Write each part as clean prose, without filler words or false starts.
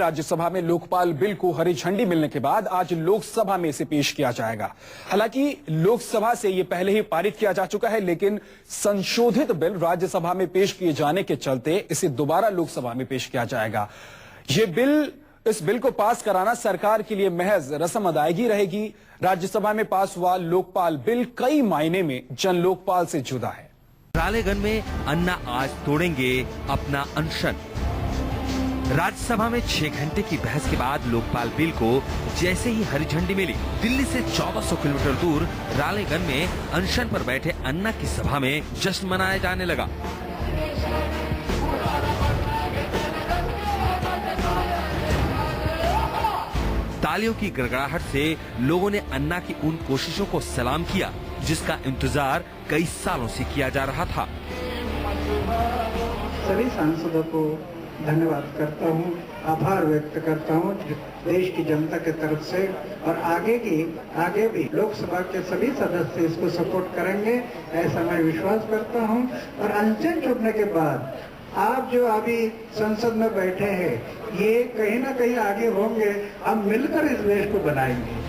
राज्यसभा में लोकपाल बिल को हरी झंडी मिलने के बाद आज लोकसभा में इसे पेश किया जाएगा। हालांकि लोकसभा से ये पहले ही पारित किया जा चुका है, लेकिन संशोधित बिल राज्यसभा में पेश किए जाने के चलते इसे दोबारा लोकसभा में पेश किया जाएगा। इस बिल को पास कराना सरकार के लिए महज रस्म अदायगी रहेगी। राज्यसभा में पास हुआ लोकपाल बिल कई मायने में जन लोकपाल से जुदा है। रालेगंज में अन्ना आज तोड़ेंगे अपना अनशन। राज्यसभा में 6 घंटे की बहस के बाद लोकपाल बिल को जैसे ही हरी झंडी मिली, दिल्ली से 1400 किलोमीटर दूर रालेगंज में अनशन पर बैठे अन्ना की सभा में जश्न मनाया जाने लगा। तालियों की गड़गड़ाहट से लोगों ने अन्ना की उन कोशिशों को सलाम किया जिसका इंतजार कई सालों से किया जा रहा था। सभी सांसदों को धन्यवाद करता हूँ, आभार व्यक्त करता हूँ देश की जनता के तरफ से, और आगे भी लोकसभा के सभी सदस्य इसको सपोर्ट करेंगे ऐसा मैं विश्वास करता हूँ। और अनशन छूटने के बाद आप जो अभी संसद में बैठे हैं, ये कहीं ना कहीं आगे होंगे, हम मिलकर इस देश को बनाएंगे।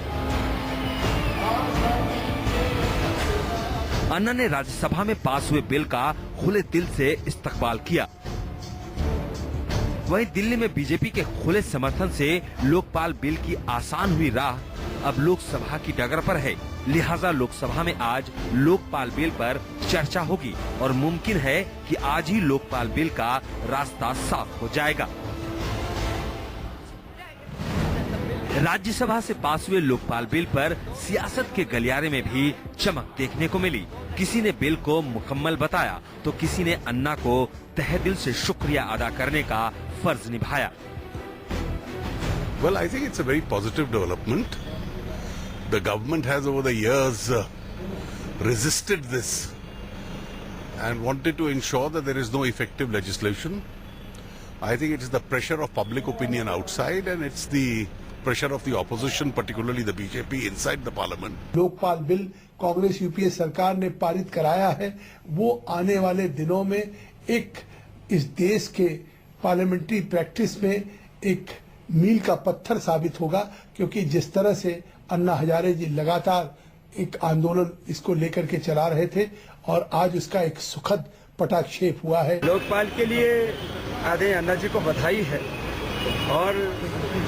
अन्ना ने राज्यसभा में पास हुए बिल का खुले दिल से इस्तकबाल किया। वहीं दिल्ली में बीजेपी के खुले समर्थन से लोकपाल बिल की आसान हुई राह अब लोकसभा की डगर पर है। लिहाजा लोकसभा में आज लोकपाल बिल पर चर्चा होगी और मुमकिन है कि आज ही लोकपाल बिल का रास्ता साफ हो जाएगा। राज्यसभा से पास हुए लोकपाल बिल पर सियासत के गलियारे में भी चमक देखने को मिली। किसी ने बिल को मुकम्मल बताया तो किसी ने अन्ना को तहे दिल से शुक्रिया अदा करने का फर्ज निभाया। Well, I think it's a very positive development. The government has over the years resisted this and wanted to ensure that there is no effective legislation. I think it is the pressure of public opinion outside and it's the pressure of the opposition, particularly the BJP inside the parliament. Lokpal bill Congress UPA सरकार ने पारित कराया है, वो आने वाले दिनों में एक इस देश के पार्लियामेंट्री प्रैक्टिस में एक मील का पत्थर साबित होगा, क्योंकि जिस तरह से अन्ना हजारे जी लगातार एक आंदोलन इसको लेकर के चला रहे थे और आज उसका एक सुखद पटाक्षेप हुआ है। लोकपाल के लिए आदरणीय अन्ना जी को बधाई है। और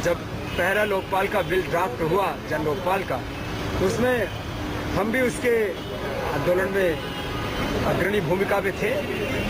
जब पहला लोकपाल का बिल ड्राफ्ट हुआ जन लोकपाल का, तो उसमें हम भी उसके आंदोलन में अग्रणी भूमिका में थे,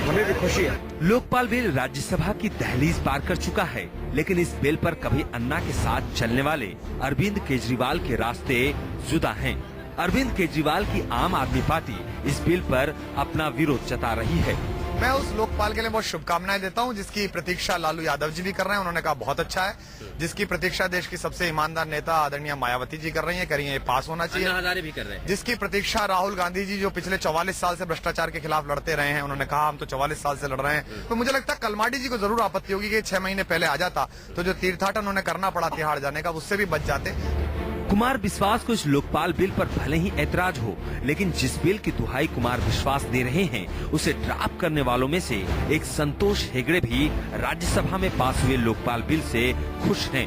हमें भी खुशी है। लोकपाल बिल राज्यसभा की दहलीज पार कर चुका है, लेकिन इस बिल पर कभी अन्ना के साथ चलने वाले अरविंद केजरीवाल के रास्ते जुदा हैं। अरविंद केजरीवाल की आम आदमी पार्टी इस बिल पर अपना विरोध जता रही है। मैं उस लोकपाल के लिए बहुत शुभकामनाएं देता हूं जिसकी प्रतीक्षा लालू यादव जी भी कर रहे हैं, उन्होंने कहा बहुत अच्छा है। जिसकी प्रतीक्षा देश की सबसे ईमानदार नेता आदरणीय मायावती जी कर रही हैं, करिए पास होना चाहिए। हजारे भी कर रहे हैं। जिसकी प्रतीक्षा राहुल गांधी जी जो पिछले 44 साल से भ्रष्टाचार के खिलाफ लड़ते रहे हैं, उन्होंने कहा हम तो 44 साल से लड़ रहे हैं। तो मुझे लगता है कलमाडी जी को जरूर आपत्ति होगी कि 6 महीने पहले आ जाता तो जो तीर्थाटन उन्हें करना पड़ा तिहाड़ जाने का, उससे भी बच जाते। कुमार विश्वास को इस लोकपाल बिल पर भले ही ऐतराज हो, लेकिन जिस बिल की दुहाई कुमार विश्वास दे रहे हैं उसे ड्राफ्ट करने वालों में से एक संतोष हेगड़े भी राज्यसभा में पास हुए लोकपाल बिल से खुश हैं।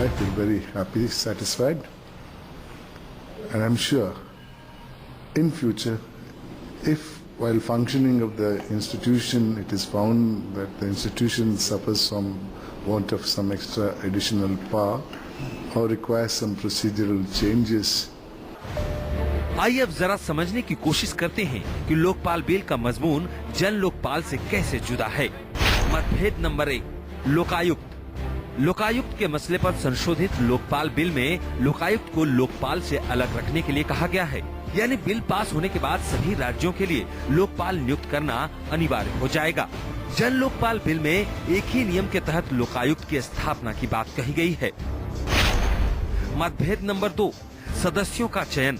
I feel very happy, satisfied, and I'm sure in future, if while functioning of the institution it is found that the institution suffers from want of some extra additional power or requires some procedural changes. आइए अब जरा समझने की कोशिश करते हैं कि Lokpal bill का मजमून जन लोकपाल से कैसे जुदा है। मतभेद नंबर 1, लोकायुक्त। लोकायुक्त के मसले पर संशोधित लोकपाल बिल में लोकायुक्त को लोकपाल से अलग रखने के लिए कहा गया है, यानी बिल पास होने के बाद सभी राज्यों के लिए लोकपाल नियुक्त करना अनिवार्य हो जाएगा। जन लोकपाल बिल में एक ही नियम के तहत लोकायुक्त की स्थापना की बात कही गई है। मतभेद नंबर 2, सदस्यों का चयन।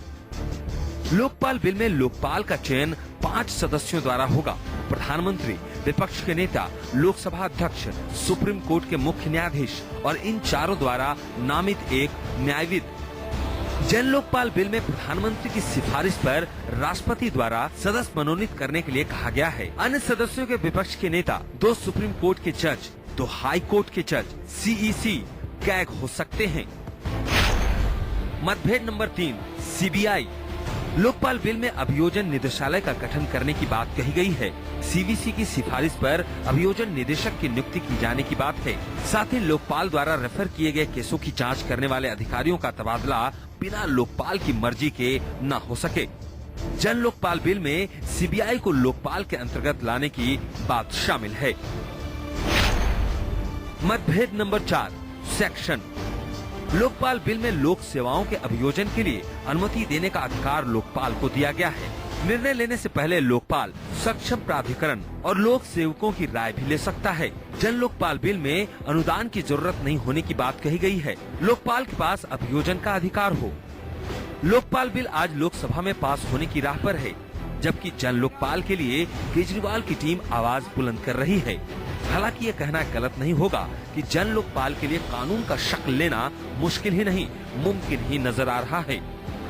लोकपाल बिल में लोकपाल का चयन 5 सदस्यों द्वारा होगा। प्रधानमंत्री, विपक्ष के नेता, लोकसभा अध्यक्ष, सुप्रीम कोर्ट के मुख्य न्यायाधीश और इन चारों द्वारा नामित एक न्यायविद। जन लोकपाल बिल में प्रधानमंत्री की सिफारिश पर राष्ट्रपति द्वारा सदस्य मनोनीत करने के लिए कहा गया है। अन्य सदस्यों के विपक्ष के नेता, 2 सुप्रीम कोर्ट के जज, तो हाई कोर्ट के जज CEC कैग हो सकते हैं। मतभेद नंबर 3, CBI। लोकपाल बिल में अभियोजन निदेशालय का गठन करने की बात कही गई है। CVC की सिफारिश पर अभियोजन निदेशक की नियुक्ति की जाने की बात है। साथ ही लोकपाल द्वारा रेफर किए गए केसों की जांच करने वाले अधिकारियों का तबादला बिना लोकपाल की मर्जी के न हो सके। जन लोकपाल बिल में CBI को लोकपाल के अंतर्गत लाने की बात शामिल है। मतभेद नंबर 4, सेक्शन। लोकपाल बिल में लोक सेवाओं के अभियोजन के लिए अनुमति देने का अधिकार लोकपाल को दिया गया है। निर्णय लेने से पहले लोकपाल सक्षम प्राधिकरण और लोक सेवकों की राय भी ले सकता है। जन लोकपाल बिल में अनुदान की जरूरत नहीं होने की बात कही गई है। लोकपाल के पास अभियोजन का अधिकार हो। लोकपाल बिल आज लोकसभा में पास होने की राह पर है, जबकि जन लोकपाल के लिए केजरीवाल की टीम आवाज बुलंद कर रही है। हालांकि ये कहना गलत नहीं होगा कि जन लोकपाल के लिए कानून का शक्ल लेना मुश्किल ही नहीं, मुमकिन ही नजर आ रहा है।